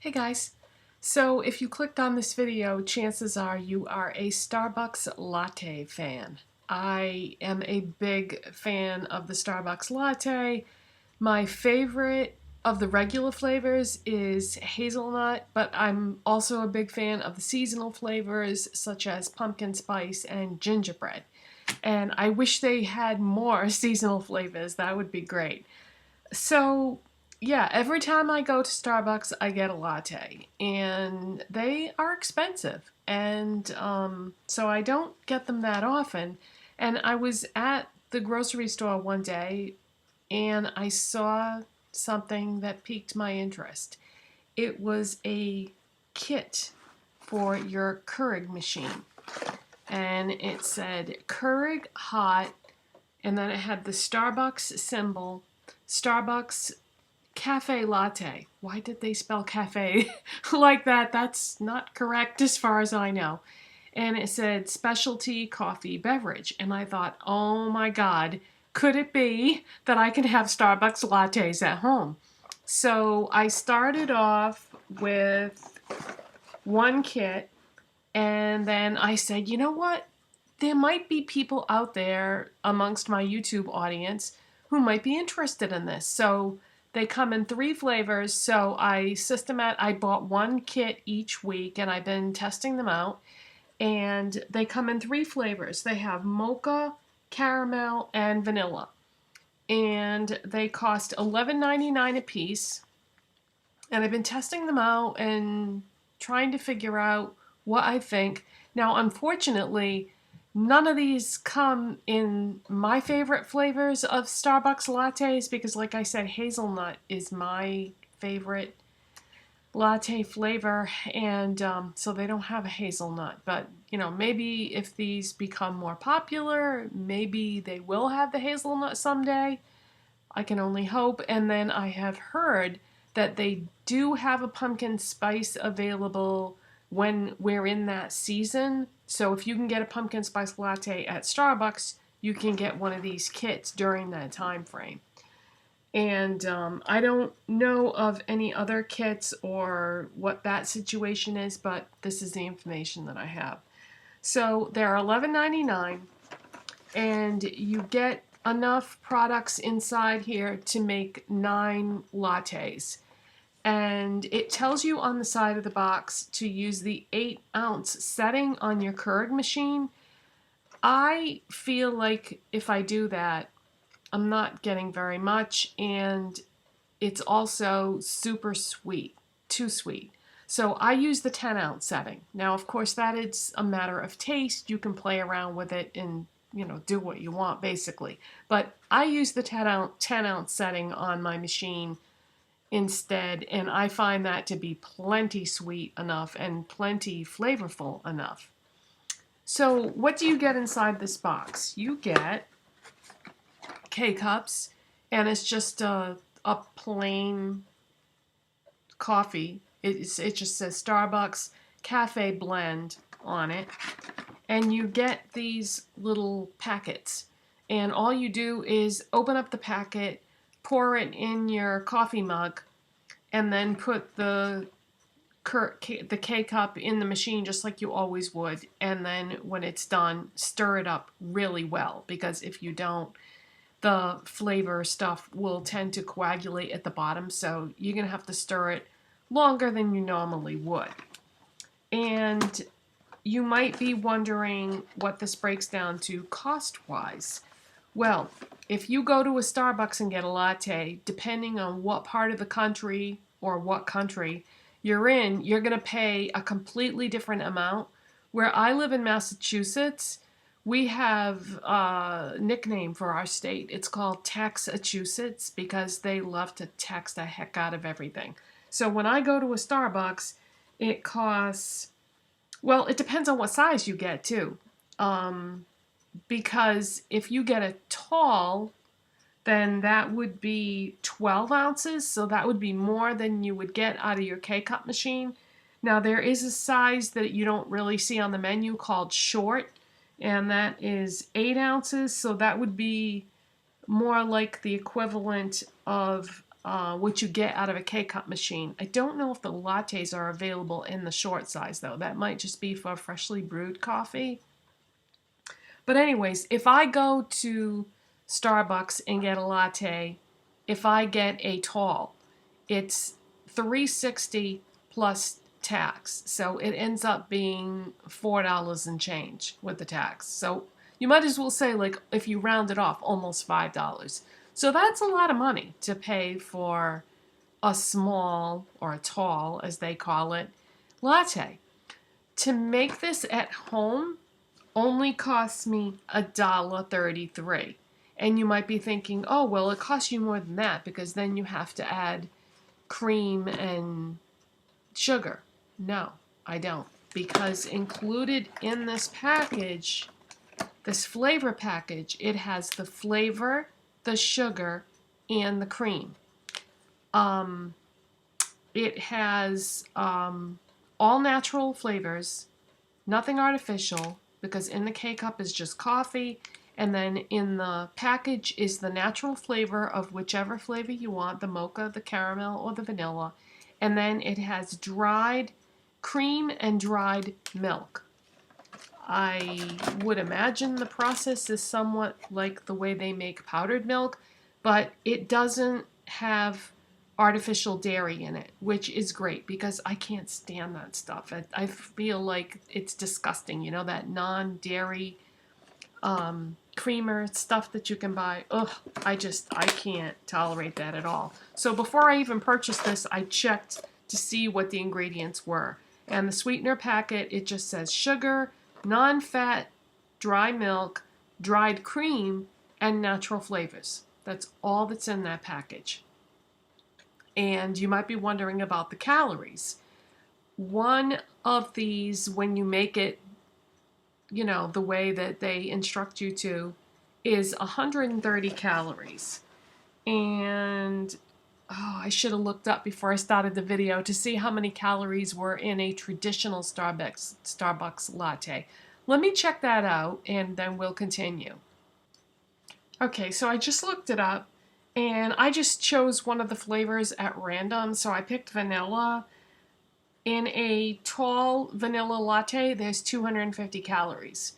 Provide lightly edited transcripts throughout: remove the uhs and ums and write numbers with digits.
Hey guys, so if you clicked on this video, chances are you are a Starbucks latte fan. I am a big fan of the Starbucks latte. My favorite of the regular flavors is hazelnut, but I'm also a big fan of the seasonal flavors such as pumpkin spice and gingerbread. And I wish they had more seasonal flavors. That would be great. So, yeah, every time I go to Starbucks, I get a latte, and they are expensive. And so I don't get them that often. And I was at the grocery store one day, and I saw something that piqued my interest. It was a kit for your Keurig machine, and it said Keurig Hot, and then it had the Starbucks symbol, Starbucks Cafe Latte. Why did they spell cafe like that? That's not correct as far as I know. And it said specialty coffee beverage. And I thought, oh my God, could it be that I can have Starbucks lattes at home? So I started off with one kit, and then I said, you know what? There might be people out there amongst my YouTube audience who might be interested in this. So they come in 3 flavors. So I bought one kit each week, and I've been testing them out. And they come in 3 flavors. They have mocha, caramel, and vanilla. And they cost $11.99 a piece. And I've been testing them out and trying to figure out what I think. Now, unfortunately, none of these come in my favorite flavors of Starbucks lattes because, like I said, hazelnut is my favorite latte flavor, and so they don't have a hazelnut. But, you know, maybe if these become more popular, maybe they will have the hazelnut someday. I can only hope. And then I have heard that they do have a pumpkin spice available when we're in that season. So if you can get a pumpkin spice latte at Starbucks, you can get one of these kits during that time frame. And I don't know of any other kits or what that situation is, but this is the information that I have. So they're $11.99, and you get enough products inside here to make 9 lattes. And it tells you on the side of the box to use the 8-ounce setting on your Keurig machine. I feel like if I do that, I'm not getting very much, and it's also super sweet, too sweet. So I use the 10-ounce setting. Now, of course, that is a matter of taste. You can play around with it and, you know, do what you want, basically. But I use the 10-ounce setting on my machine instead, and I find that to be plenty sweet enough and plenty flavorful enough. So what do you get inside this box? You get K-cups, and it's just a plain coffee. It just says Starbucks Cafe Blend on it, and you get these little packets, and all you do is open up the packet, pour it in your coffee mug, and then put the K-cup in the machine just like you always would. And then when it's done, stir it up really well, because if you don't, the flavor stuff will tend to coagulate at the bottom. So you're going to have to stir it longer than you normally would. And you might be wondering what this breaks down to cost-wise. Well, if you go to a Starbucks and get a latte, depending on what part of the country or what country you're in, you're going to pay a completely different amount. Where I live in Massachusetts, we have a nickname for our state. It's called Taxachusetts, because they love to tax the heck out of everything. So when I go to a Starbucks, it costs, well, it depends on what size you get too. Because if you get a tall, then that would be 12 ounces. So that would be more than you would get out of your K-cup machine. Now, there is a size that you don't really see on the menu called short, and that is 8 ounces. So that would be more like the equivalent of which you get out of a K-cup machine. I don't know if the lattes are available in the short size though. That might just be for freshly brewed coffee. But anyways, if I go to Starbucks and get a latte, if I get a tall, it's $3.60 plus tax. So it ends up being $4 and change with the tax. So you might as well say, like, if you round it off, almost $5. So that's a lot of money to pay for a small, or a tall as they call it, latte. To make this at home only costs me $1.33. And you might be thinking, oh, well, it costs you more than that because then you have to add cream and sugar. No, I don't. Because included in this package, this flavor package, it has the flavor, the sugar, and the cream. It has all natural flavors, nothing artificial, because in the K-cup is just coffee, and then in the package is the natural flavor of whichever flavor you want, the mocha, the caramel, or the vanilla. And then it has dried cream and dried milk. I would imagine the process is somewhat like the way they make powdered milk, but it doesn't have artificial dairy in it, which is great because I can't stand that stuff. I feel like it's disgusting, you know, that non-dairy creamer stuff that you can buy. Ugh, I can't tolerate that at all. So before I even purchased this, I checked to see what the ingredients were. And the sweetener packet, it just says sugar, non-fat, dry milk, dried cream, and natural flavors. That's all that's in that package. And you might be wondering about the calories. One of these, when you make it, you know, the way that they instruct you to, is 130 calories. And I should have looked up before I started the video to see how many calories were in a traditional Starbucks latte. Let me check that out and then we'll continue. Okay, so I just looked it up and I just chose one of the flavors at random. So I picked vanilla. In a tall vanilla latte, there's 250 calories.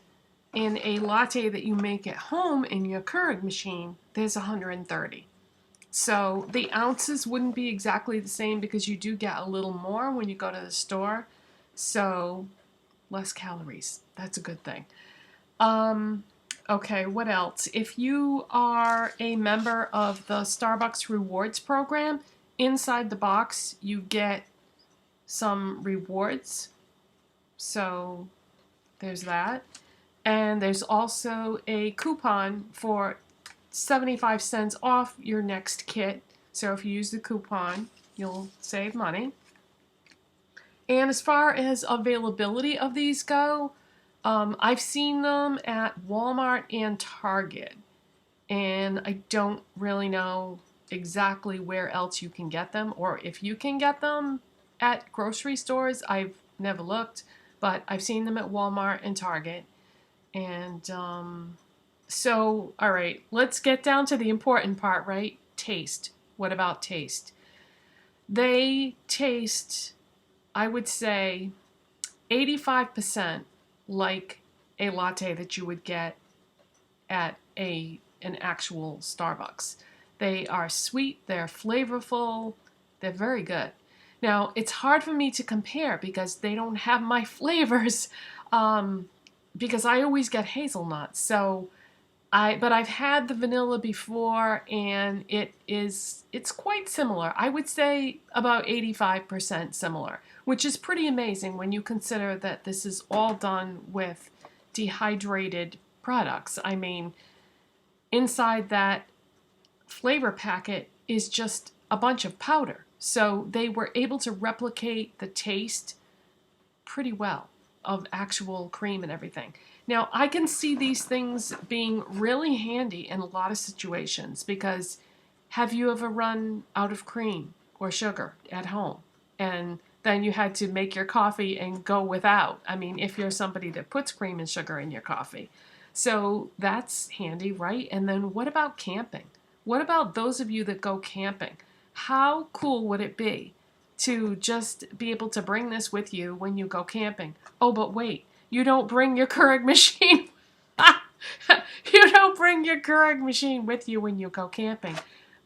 In a latte that you make at home in your Keurig machine, there's 130. So the ounces wouldn't be exactly the same because you do get a little more when you go to the store. So less calories. That's a good thing. Okay, what else? If you are a member of the Starbucks Rewards program, inside the box you get some rewards. So there's that. And there's also a coupon for 75 cents off your next kit. So if you use the coupon, you'll save money. And as far as availability of these go, I've seen them at Walmart and Target. And I don't really know exactly where else you can get them, or if you can get them at grocery stores. I've never looked, but I've seen them at Walmart and Target. And so, all right, let's get down to the important part, right? Taste. What about taste? They taste, I would say, 85% like a latte that you would get at an actual Starbucks. They are sweet, they're flavorful, they're very good. Now, it's hard for me to compare because they don't have my flavors, because I always get hazelnut. So but I've had the vanilla before, and it's quite similar. I would say about 85% similar, which is pretty amazing when you consider that this is all done with dehydrated products. I mean, inside that flavor packet is just a bunch of powder. So they were able to replicate the taste pretty well of actual cream and everything. Now, I can see these things being really handy in a lot of situations because have you ever run out of cream or sugar at home and then you had to make your coffee and go without? I mean, if you're somebody that puts cream and sugar in your coffee. So that's handy, right? And then what about camping? What about those of you that go camping? How cool would it be to just be able to bring this with you when you go camping? Oh, but wait, you don't bring your Keurig machine. You don't bring your Keurig machine with you when you go camping.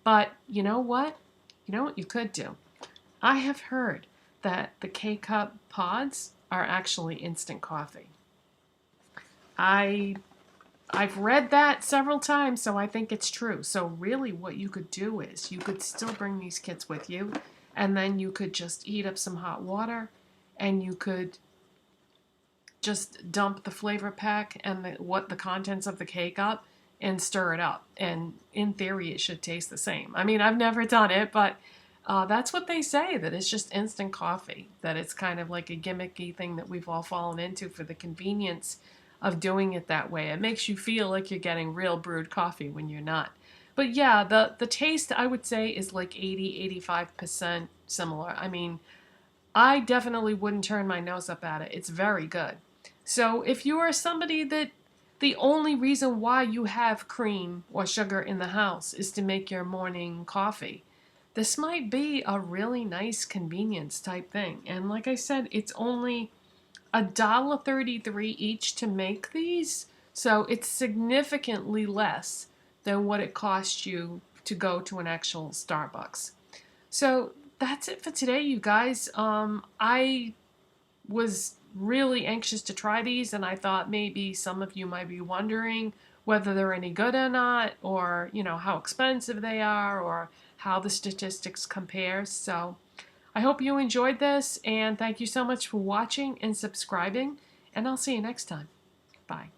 But you know what? You know what you could do? I have heard that the K-Cup pods are actually instant coffee. I've read that several times, so I think it's true. So really what you could do is you could still bring these kits with you, and then you could just heat up some hot water, and you could just dump the flavor pack and the contents of the K-Cup and stir it up. And in theory, it should taste the same. I mean, I've never done it, but that's what they say, that it's just instant coffee, that it's kind of like a gimmicky thing that we've all fallen into for the convenience of doing it that way. It makes you feel like you're getting real brewed coffee when you're not. But yeah, the taste, I would say, is like 80-85% similar. I mean, I definitely wouldn't turn my nose up at it. It's very good. So if you are somebody that the only reason why you have cream or sugar in the house is to make your morning coffee, this might be a really nice convenience type thing. And like I said, it's only $1.33 each to make these. So it's significantly less than what it costs you to go to an actual Starbucks. So that's it for today, you guys. I was really anxious to try these, and I thought maybe some of you might be wondering whether they're any good or not, or how expensive they are, or how the statistics compare. So I hope you enjoyed this, and thank you so much for watching and subscribing, and I'll see you next time. Bye.